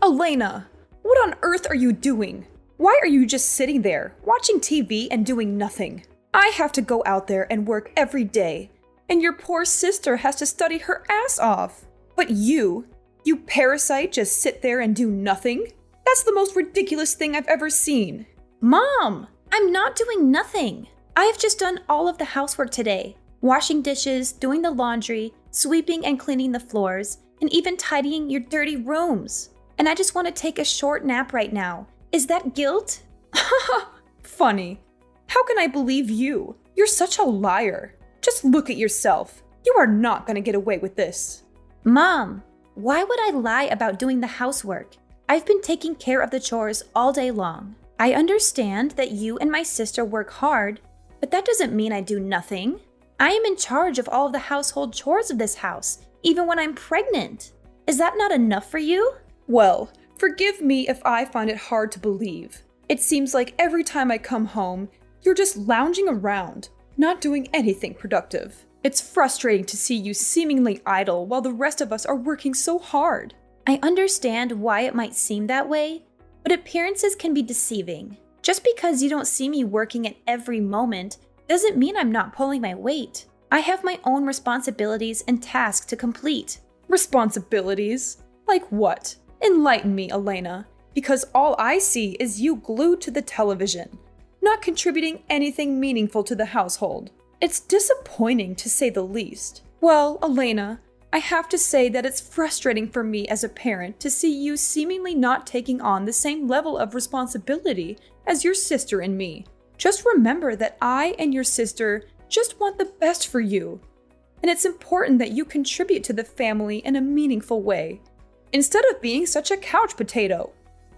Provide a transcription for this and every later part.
Elena, what on earth are you doing? Why are you just sitting there, watching TV and doing nothing? I have to go out there and work every day, and your poor sister has to study her ass off. But you parasite, just sit there and do nothing? That's the most ridiculous thing I've ever seen. Mom, I'm not doing nothing. I have just done all of the housework today. Washing dishes, doing the laundry, sweeping and cleaning the floors, and even tidying your dirty rooms. And I just want to take a short nap right now. Is that guilt? Funny. How can I believe you? You're such a liar. Just look at yourself. You are not going to get away with this. Mom, why would I lie about doing the housework? I've been taking care of the chores all day long. I understand that you and my sister work hard, but that doesn't mean I do nothing. I am in charge of all of the household chores of this house, even when I'm pregnant. Is that not enough for you? Well, forgive me if I find it hard to believe. It seems like every time I come home, you're just lounging around, not doing anything productive. It's frustrating to see you seemingly idle while the rest of us are working so hard. I understand why it might seem that way, but appearances can be deceiving. Just because you don't see me working at every moment doesn't mean I'm not pulling my weight. I have my own responsibilities and tasks to complete. Responsibilities? Like what? Enlighten me, Elena, because all I see is you glued to the television, not contributing anything meaningful to the household. It's disappointing to say the least. Well, Elena, I have to say that it's frustrating for me as a parent to see you seemingly not taking on the same level of responsibility as your sister and me. Just remember that I and your sister just want the best for you. And it's important that you contribute to the family in a meaningful way, instead of being such a couch potato.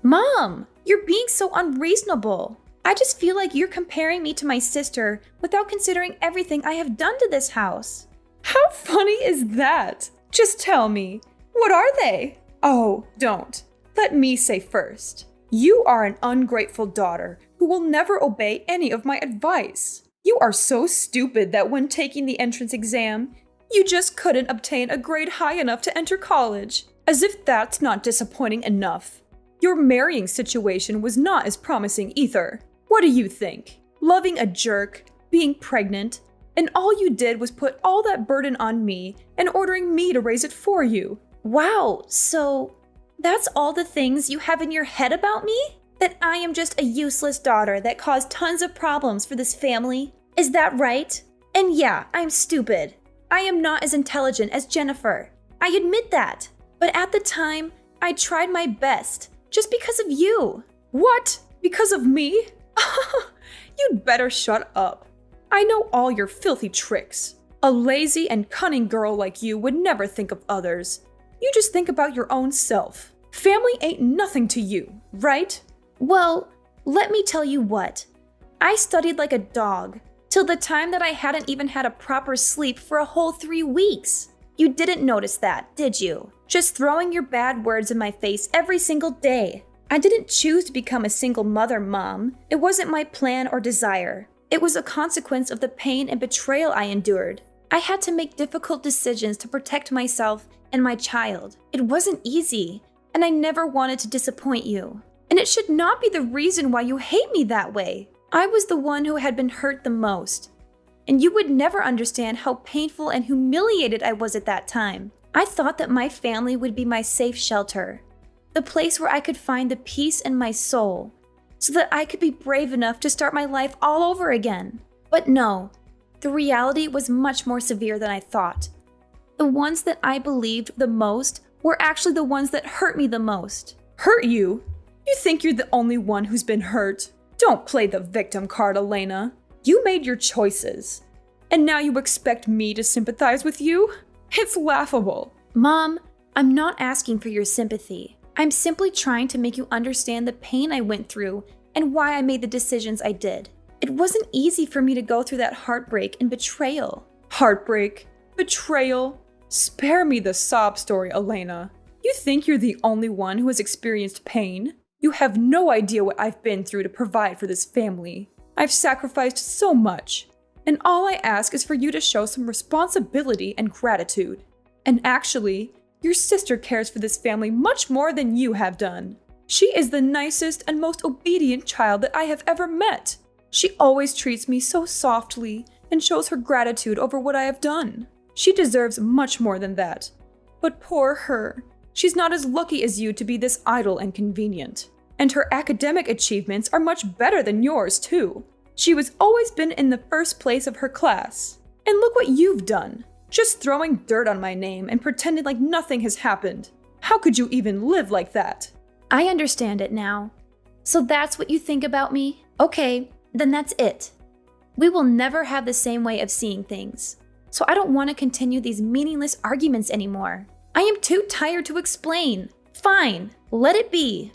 Mom, you're being so unreasonable. I just feel like you're comparing me to my sister without considering everything I have done to this house. How funny is that? Just tell me, what are they? Oh, don't. Let me say first. You are an ungrateful daughter who will never obey any of my advice. You are so stupid that when taking the entrance exam, you just couldn't obtain a grade high enough to enter college. As if that's not disappointing enough. Your marrying situation was not as promising either. What do you think? Loving a jerk, being pregnant, and all you did was put all that burden on me and ordering me to raise it for you. Wow, so that's all the things you have in your head about me? That I am just a useless daughter that caused tons of problems for this family? Is that right? And yeah, I'm stupid. I am not as intelligent as Jennifer. I admit that. But at the time, I tried my best, just because of you. What? Because of me? You'd better shut up. I know all your filthy tricks. A lazy and cunning girl like you would never think of others. You just think about your own self. Family ain't nothing to you, right? Well, let me tell you what. I studied like a dog, till the time that I hadn't even had a proper sleep for a whole 3 weeks. You didn't notice that, did you? Just throwing your bad words in my face every single day. I didn't choose to become a single mother, Mom. It wasn't my plan or desire. It was a consequence of the pain and betrayal I endured. I had to make difficult decisions to protect myself and my child. It wasn't easy, and I never wanted to disappoint you. And it should not be the reason why you hate me that way. I was the one who had been hurt the most. And you would never understand how painful and humiliated I was at that time. I thought that my family would be my safe shelter, the place where I could find the peace in my soul, so that I could be brave enough to start my life all over again. But no, the reality was much more severe than I thought. The ones that I believed the most were actually the ones that hurt me the most. Hurt you? You think you're the only one who's been hurt? Don't play the victim card, Elena. You made your choices. And now you expect me to sympathize with you? It's laughable. Mom, I'm not asking for your sympathy. I'm simply trying to make you understand the pain I went through and why I made the decisions I did. It wasn't easy for me to go through that heartbreak and betrayal. Heartbreak? Betrayal? Spare me the sob story, Elena. You think you're the only one who has experienced pain? You have no idea what I've been through to provide for this family. I've sacrificed so much. And all I ask is for you to show some responsibility and gratitude. And actually, Your sister cares for this family much more than you have done. She is the nicest and most obedient child that I have ever met. She always treats me so softly and shows her gratitude over what I have done. She deserves much more than that. But poor her. She's not as lucky as you to be this idle and convenient. And her academic achievements are much better than yours, too. She has always been in the first place of her class. And look what you've done. Just throwing dirt on my name and pretending like nothing has happened. How could you even live like that? I understand it now. So that's what you think about me? Okay, then that's it. We will never have the same way of seeing things. So I don't want to continue these meaningless arguments anymore. I am too tired to explain. Fine, let it be.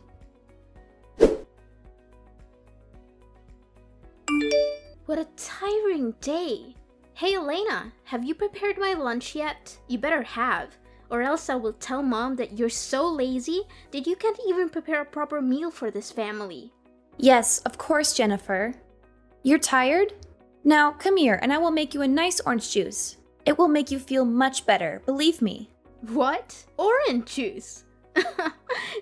What a tiring day. Hey Elena, have you prepared my lunch yet? You better have, or else I will tell Mom that you're so lazy that you can't even prepare a proper meal for this family. Yes, of course, Jennifer. You're tired? Now come here and I will make you a nice orange juice. It will make you feel much better, believe me. What? Orange juice?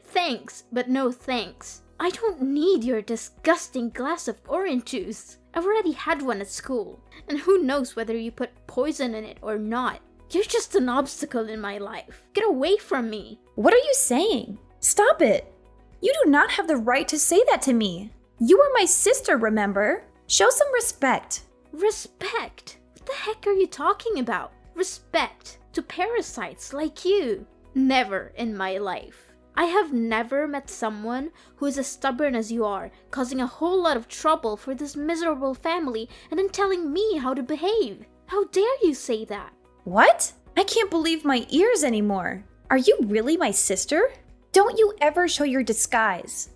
Thanks, but no thanks. I don't need your disgusting glass of orange juice. I've already had one at school, and who knows whether you put poison in it or not. You're just an obstacle in my life. Get away from me. What are you saying? Stop it. You do not have the right to say that to me. You are my sister, remember? Show some respect. Respect? What the heck are you talking about? Respect to parasites like you? Never in my life. I have never met someone who is as stubborn as you are, causing a whole lot of trouble for this miserable family and then telling me how to behave. How dare you say that? What? I can't believe my ears anymore. Are you really my sister? Don't you ever show your disguise.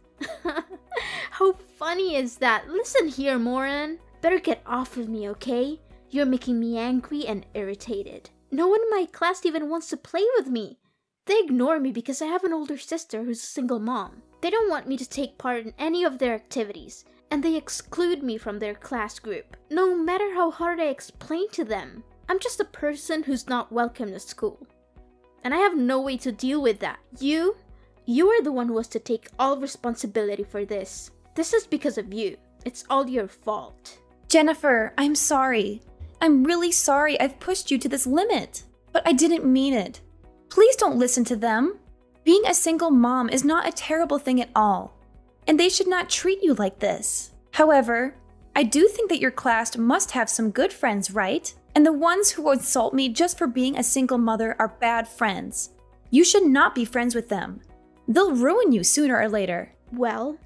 How funny is that? Listen here, Moran. Better get off of me, okay? You're making me angry and irritated. No one in my class even wants to play with me. They ignore me because I have an older sister who's a single mom. They don't want me to take part in any of their activities, and they exclude me from their class group. No matter how hard I explain to them, I'm just a person who's not welcome to school. And I have no way to deal with that. You are the one who has to take all responsibility for this. This is because of you. It's all your fault. Jennifer, I'm sorry. I'm really sorry I've pushed you to this limit. But I didn't mean it. Please don't listen to them. Being a single mom is not a terrible thing at all, and they should not treat you like this. However, I do think that your class must have some good friends, right? And the ones who insult me just for being a single mother are bad friends. You should not be friends with them. They'll ruin you sooner or later. Well,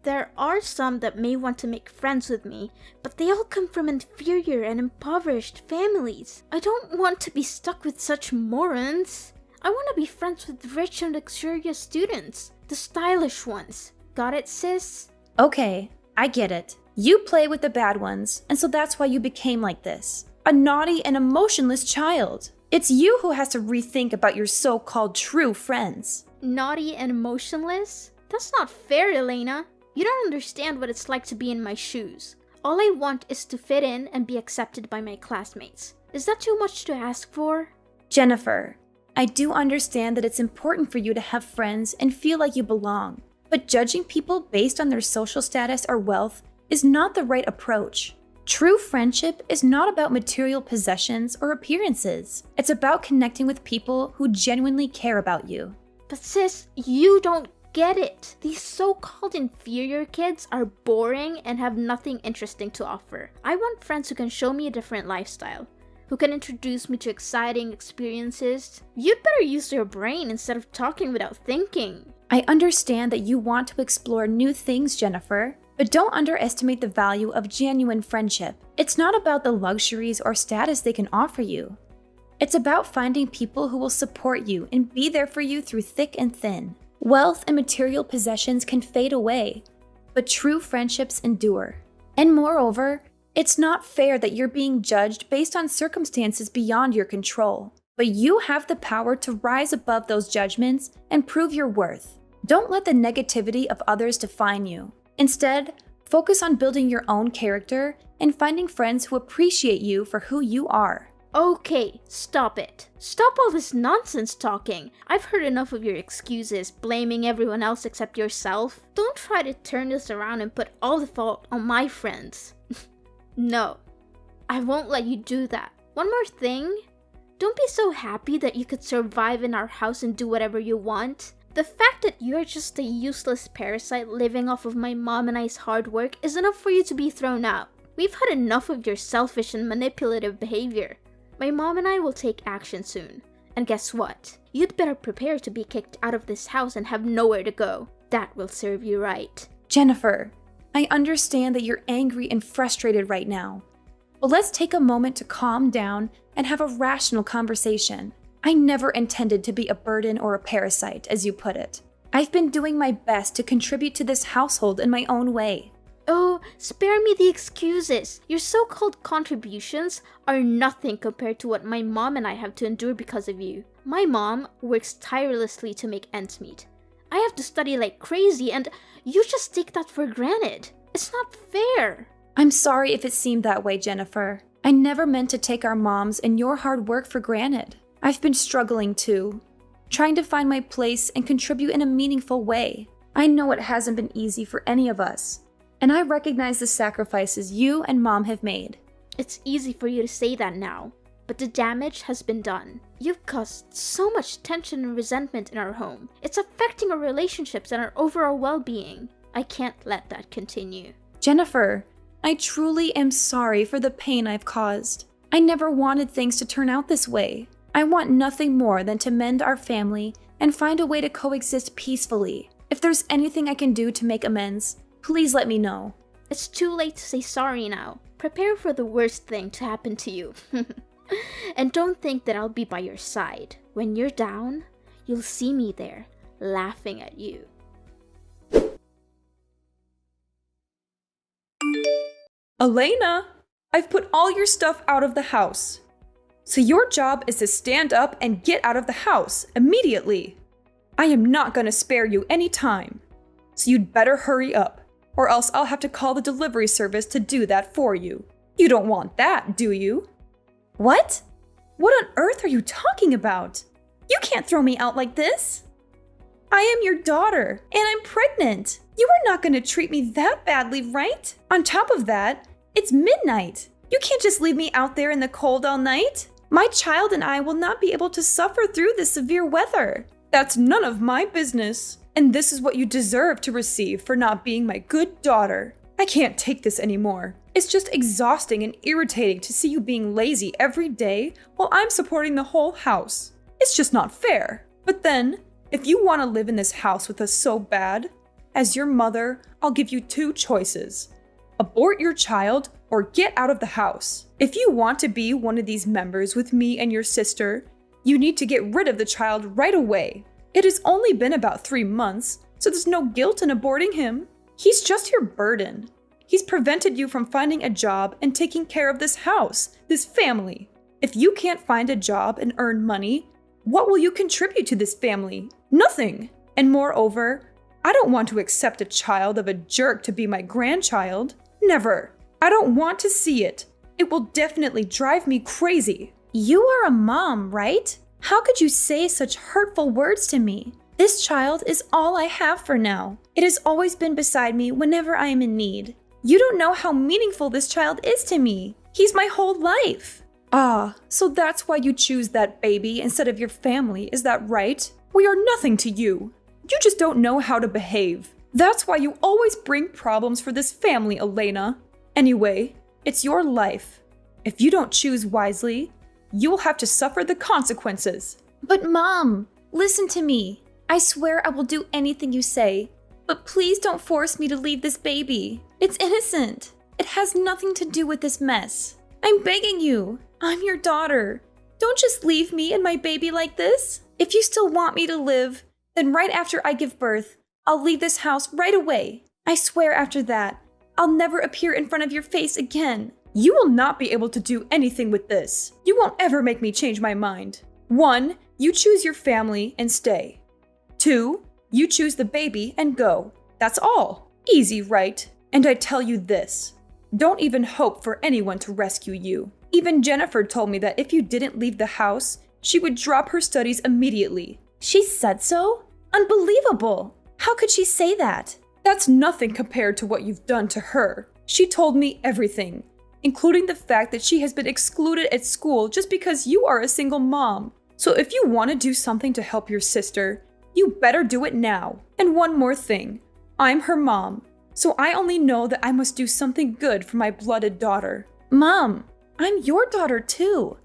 there are some that may want to make friends with me, but they all come from inferior and impoverished families. I don't want to be stuck with such morons. I want to be friends with rich and luxurious students, the stylish ones. Got it, sis? Okay, I get it. You play with the bad ones, and so that's why you became like this. A naughty and emotionless child. It's you who has to rethink about your so-called true friends. Naughty and emotionless? That's not fair, Elena. You don't understand what it's like to be in my shoes. All I want is to fit in and be accepted by my classmates. Is that too much to ask for? Jennifer, I do understand that it's important for you to have friends and feel like you belong, but judging people based on their social status or wealth is not the right approach. True friendship is not about material possessions or appearances. It's about connecting with people who genuinely care about you. But sis, you don't get it. These so-called inferior kids are boring and have nothing interesting to offer. I want friends who can show me a different lifestyle, who can introduce me to exciting experiences. You'd better use your brain instead of talking without thinking. I understand that you want to explore new things, Jennifer, but don't underestimate the value of genuine friendship. It's not about the luxuries or status they can offer you. It's about finding people who will support you and be there for you through thick and thin. Wealth and material possessions can fade away, but true friendships endure. And moreover, it's not fair that you're being judged based on circumstances beyond your control. But you have the power to rise above those judgments and prove your worth. Don't let the negativity of others define you. Instead, focus on building your own character and finding friends who appreciate you for who you are. Okay, stop it. Stop all this nonsense talking. I've heard enough of your excuses, blaming everyone else except yourself. Don't try to turn this around and put all the fault on my friends. No, I won't let you do that. One more thing. Don't be so happy that you could survive in our house and do whatever you want. The fact that you're just a useless parasite living off of my mom and I's hard work is enough for you to be thrown out. We've had enough of your selfish and manipulative behavior. My mom and I will take action soon. And guess what? You'd better prepare to be kicked out of this house and have nowhere to go. That will serve you right. Jennifer, I understand that you're angry and frustrated right now. But let's take a moment to calm down and have a rational conversation. I never intended to be a burden or a parasite, as you put it. I've been doing my best to contribute to this household in my own way. Oh, spare me the excuses. Your so-called contributions are nothing compared to what my mom and I have to endure because of you. My mom works tirelessly to make ends meet. I have to study like crazy and you just take that for granted. It's not fair. I'm sorry if it seemed that way, Jennifer. I never meant to take our moms and your hard work for granted. I've been struggling too, trying to find my place and contribute in a meaningful way. I know it hasn't been easy for any of us. And I recognize the sacrifices you and Mom have made. It's easy for you to say that now, but the damage has been done. You've caused so much tension and resentment in our home. It's affecting our relationships and our overall well-being. I can't let that continue. Jennifer, I truly am sorry for the pain I've caused. I never wanted things to turn out this way. I want nothing more than to mend our family and find a way to coexist peacefully. If there's anything I can do to make amends, please let me know. It's too late to say sorry now. Prepare for the worst thing to happen to you. And don't think that I'll be by your side. When you're down, you'll see me there, laughing at you. Elena, I've put all your stuff out of the house. So your job is to stand up and get out of the house immediately. I am not going to spare you any time. So you'd better hurry up, or else I'll have to call the delivery service to do that for you. You don't want that, do you? What? What on earth are you talking about? You can't throw me out like this. I am your daughter, and I'm pregnant. You are not going to treat me that badly, right? On top of that, it's midnight. You can't just leave me out there in the cold all night. My child and I will not be able to suffer through this severe weather. That's none of my business. And this is what you deserve to receive for not being my good daughter. I can't take this anymore. It's just exhausting and irritating to see you being lazy every day while I'm supporting the whole house. It's just not fair. But then, if you want to live in this house with us so bad, as your mother, I'll give you two choices. Abort your child or get out of the house. If you want to be one of these members with me and your sister, you need to get rid of the child right away. It has only been about 3 months, so there's no guilt in aborting him. He's just your burden. He's prevented you from finding a job and taking care of this house, this family. If you can't find a job and earn money, what will you contribute to this family? Nothing. And moreover, I don't want to accept a child of a jerk to be my grandchild. Never. I don't want to see it. It will definitely drive me crazy. You are a mom, right? How could you say such hurtful words to me? This child is all I have for now. It has always been beside me whenever I am in need. You don't know how meaningful this child is to me. He's my whole life. Ah, so that's why you choose that baby instead of your family, is that right? We are nothing to you. You just don't know how to behave. That's why you always bring problems for this family, Elena. Anyway, it's your life. If you don't choose wisely, you'll have to suffer the consequences. But Mom, listen to me. I swear I will do anything you say. But please don't force me to leave this baby. It's innocent. It has nothing to do with this mess. I'm begging you. I'm your daughter. Don't just leave me and my baby like this. If you still want me to live, then right after I give birth, I'll leave this house right away. I swear after that, I'll never appear in front of your face again. You will not be able to do anything with this. You won't ever make me change my mind. 1, you choose your family and stay. 2, you choose the baby and go. That's all. Easy, right? And I tell you this, don't even hope for anyone to rescue you. Even Jennifer told me that if you didn't leave the house, she would drop her studies immediately. She said so? Unbelievable! How could she say that? That's nothing compared to what you've done to her. She told me everything, including the fact that she has been excluded at school just because you are a single mom. So if you want to do something to help your sister, you better do it now. And one more thing, I'm her mom, so I only know that I must do something good for my blooded daughter. Mom, I'm your daughter too.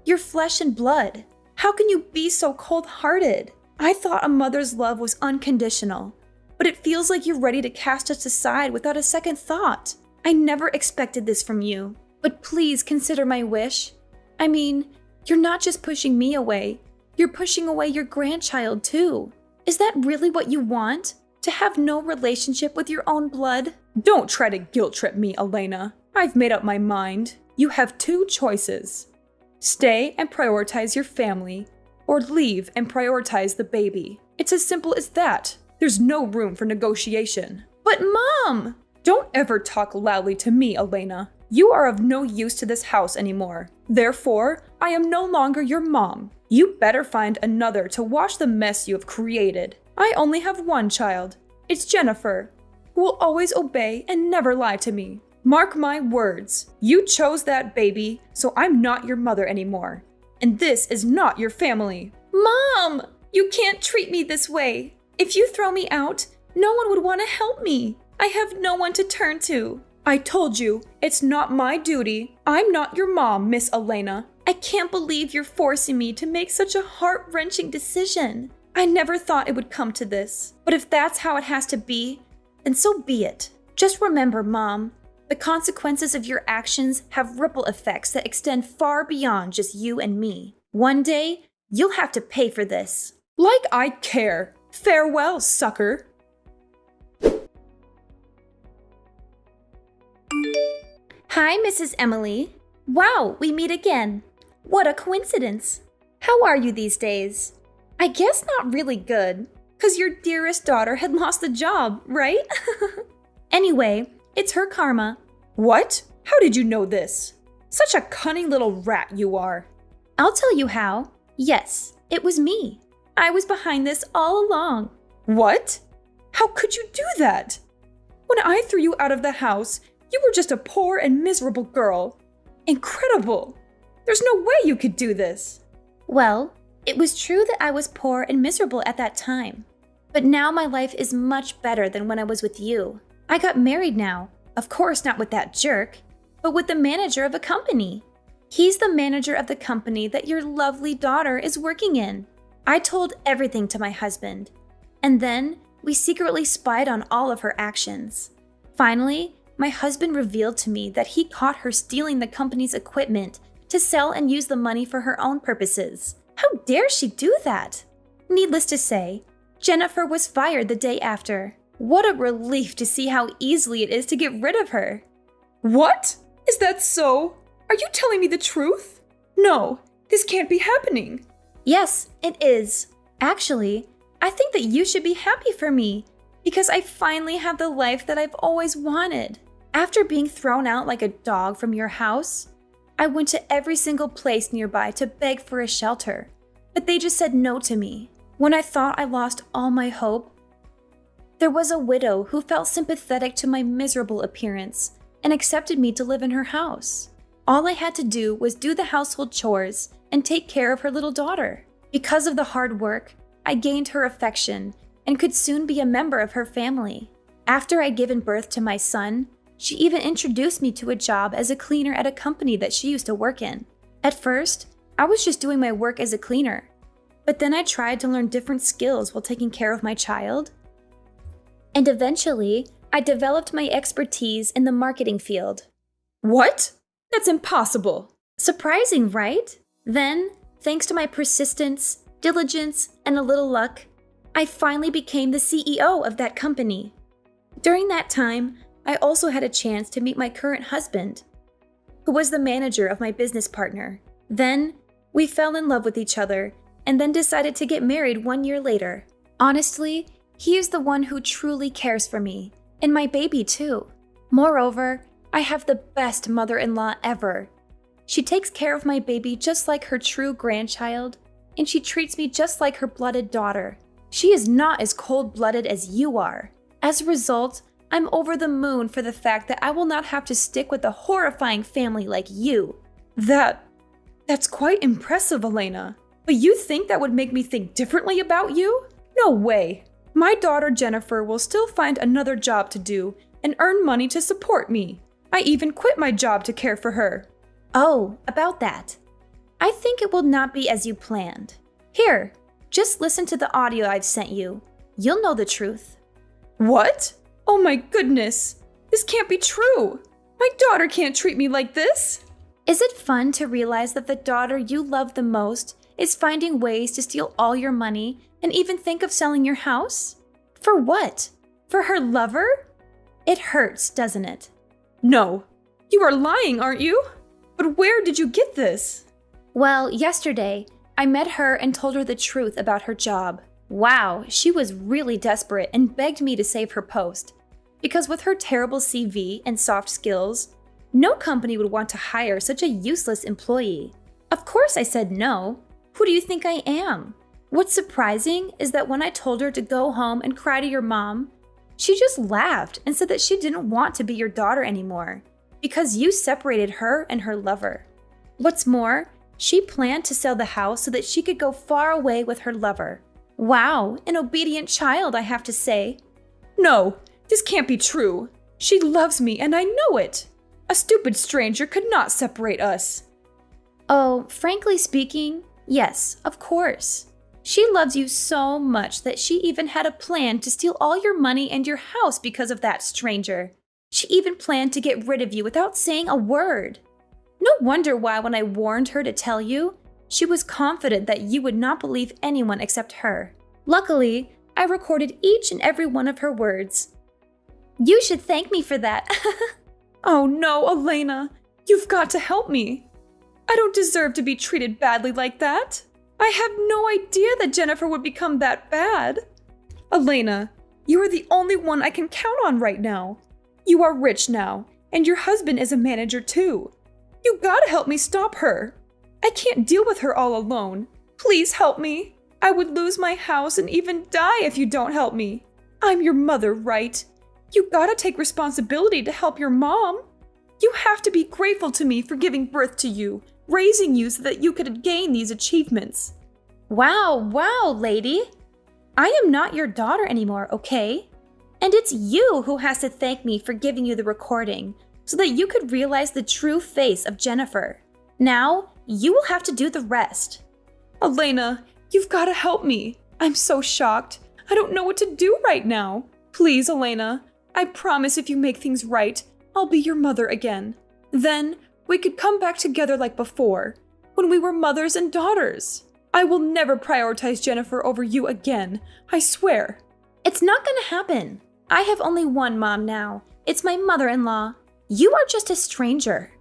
You're flesh and blood. How can you be so cold-hearted? I thought a mother's love was unconditional, but it feels like you're ready to cast us aside without a second thought. I never expected this from you, but please consider my wish. I mean, you're not just pushing me away, you're pushing away your grandchild too. Is that really what you want? To have no relationship with your own blood? Don't try to guilt trip me, Elena. I've made up my mind. You have two choices. Stay and prioritize your family, or leave and prioritize the baby. It's as simple as that. There's no room for negotiation. But Mom! Don't ever talk loudly to me, Elena. You are of no use to this house anymore. Therefore, I am no longer your mom. You better find another to wash the mess you have created. I only have one child. It's Jennifer, who will always obey and never lie to me. Mark my words. You chose that baby, so I'm not your mother anymore. And this is not your family. Mom! You can't treat me this way. If you throw me out, no one would want to help me. I have no one to turn to. I told you, it's not my duty. I'm not your mom, Miss Elena. I can't believe you're forcing me to make such a heart-wrenching decision. I never thought it would come to this. But if that's how it has to be, then so be it. Just remember, Mom, the consequences of your actions have ripple effects that extend far beyond just you and me. One day, you'll have to pay for this. Like I care. Farewell, sucker. Hi, Mrs. Emily. Wow, we meet again. What a coincidence. How are you these days? I guess not really good, 'cause your dearest daughter had lost the job, right? Anyway, it's her karma. What? How did you know this? Such a cunning little rat you are. I'll tell you how. Yes, it was me. I was behind this all along. What? How could you do that? When I threw you out of the house, you were just a poor and miserable girl. Incredible! There's no way you could do this. Well, it was true that I was poor and miserable at that time. But now my life is much better than when I was with you. I got married now. Of course, not with that jerk, but with the manager of a company. He's the manager of the company that your lovely daughter is working in. I told everything to my husband, and then we secretly spied on all of her actions. Finally, my husband revealed to me that he caught her stealing the company's equipment to sell and use the money for her own purposes. How dare she do that? Needless to say, Jennifer was fired the day after. What a relief to see how easily it is to get rid of her. What? Is that so? Are you telling me the truth? No, this can't be happening. Yes, it is. Actually, I think that you should be happy for me because I finally have the life that I've always wanted. After being thrown out like a dog from your house, I went to every single place nearby to beg for a shelter, but they just said no to me. When I thought I lost all my hope, there was a widow who felt sympathetic to my miserable appearance and accepted me to live in her house. All I had to do was do the household chores and take care of her little daughter. Because of the hard work, I gained her affection and could soon be a member of her family. After I'd given birth to my son, she even introduced me to a job as a cleaner at a company that she used to work in. At first, I was just doing my work as a cleaner, but then I tried to learn different skills while taking care of my child. And eventually, I developed my expertise in the marketing field. What? That's impossible. Surprising, right? Then, thanks to my persistence, diligence, and a little luck, I finally became the CEO of that company. During that time, I also had a chance to meet my current husband, who was the manager of my business partner. Then, we fell in love with each other and then decided to get married 1 year later. Honestly, he is the one who truly cares for me, and my baby too. Moreover, I have the best mother-in-law ever. She takes care of my baby just like her true grandchild, and she treats me just like her blooded daughter. She is not as cold-blooded as you are. As a result, I'm over the moon for the fact that I will not have to stick with a horrifying family like you. That's quite impressive, Elena. But you think that would make me think differently about you? No way. My daughter Jennifer will still find another job to do and earn money to support me. I even quit my job to care for her. Oh, about that. I think it will not be as you planned. Here, just listen to the audio I've sent you. You'll know the truth. What? Oh my goodness. This can't be true. My daughter can't treat me like this. Is it fun to realize that the daughter you love the most is finding ways to steal all your money and even think of selling your house? For what? For her lover? It hurts, doesn't it? No. You are lying, aren't you? But where did you get this? Well, yesterday, I met her and told her the truth about her job. Wow, she was really desperate and begged me to save her post. Because with her terrible CV and soft skills, no company would want to hire such a useless employee. Of course I said no. Who do you think I am? What's surprising is that when I told her to go home and cry to your mom, she just laughed and said that she didn't want to be your daughter anymore because you separated her and her lover. What's more, she planned to sell the house so that she could go far away with her lover. Wow, an obedient child, I have to say. No, this can't be true. She loves me and I know it. A stupid stranger could not separate us. Oh, frankly speaking, yes, of course. She loves you so much that she even had a plan to steal all your money and your house because of that stranger. She even planned to get rid of you without saying a word. No wonder why when I warned her to tell you, she was confident that you would not believe anyone except her. Luckily, I recorded each and every one of her words. You should thank me for that. Oh no, Elena. You've got to help me. I don't deserve to be treated badly like that. I have no idea that Jennifer would become that bad. Elena, you are the only one I can count on right now. You are rich now, and your husband is a manager too. You gotta help me stop her. I can't deal with her all alone. Please help me. I would lose my house and even die if you don't help me. I'm your mother, right? You gotta take responsibility to help your mom. You have to be grateful to me for giving birth to you, raising you so that you could gain these achievements. Wow, lady. I am not your daughter anymore, okay? And it's you who has to thank me for giving you the recording so that you could realize the true face of Jennifer. Now, you will have to do the rest. Elena, you've gotta help me. I'm so shocked. I don't know what to do right now. Please, Elena, I promise if you make things right, I'll be your mother again. Then, we could come back together like before, when we were mothers and daughters. I will never prioritize Jennifer over you again, I swear. It's not gonna happen. I have only one mom now. It's my mother-in-law. You are just a stranger.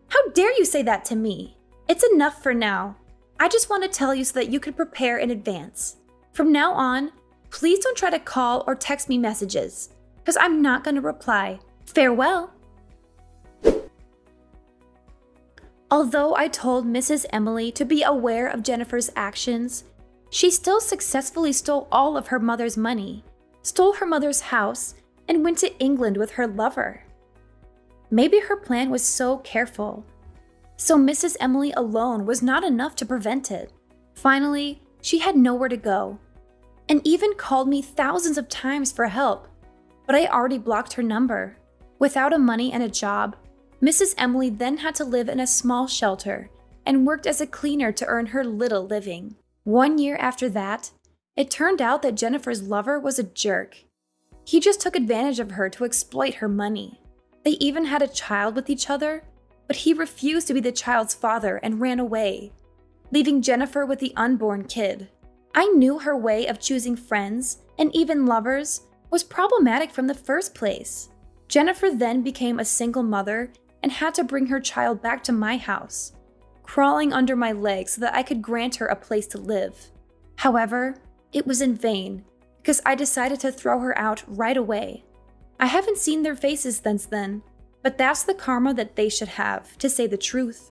How dare you say that to me? It's enough for now. I just want to tell you so that you can prepare in advance. From now on, please don't try to call or text me messages, because I'm not going to reply. Farewell. Although I told Mrs. Emily to be aware of Jennifer's actions, she still successfully stole all of her mother's money, stole her mother's house, and went to England with her lover. Maybe her plan was so careful. So Mrs. Emily alone was not enough to prevent it. Finally, she had nowhere to go, and even called me thousands of times for help, but I already blocked her number. Without a money and a job, Mrs. Emily then had to live in a small shelter and worked as a cleaner to earn her little living. 1 year after that, it turned out that Jennifer's lover was a jerk. He just took advantage of her to exploit her money. They even had a child with each other, but he refused to be the child's father and ran away, leaving Jennifer with the unborn kid. I knew her way of choosing friends, and even lovers, was problematic from the first place. Jennifer then became a single mother and had to bring her child back to my house, crawling under my legs so that I could grant her a place to live. However, it was in vain, because I decided to throw her out right away. I haven't seen their faces since then, but that's the karma that they should have, to say the truth.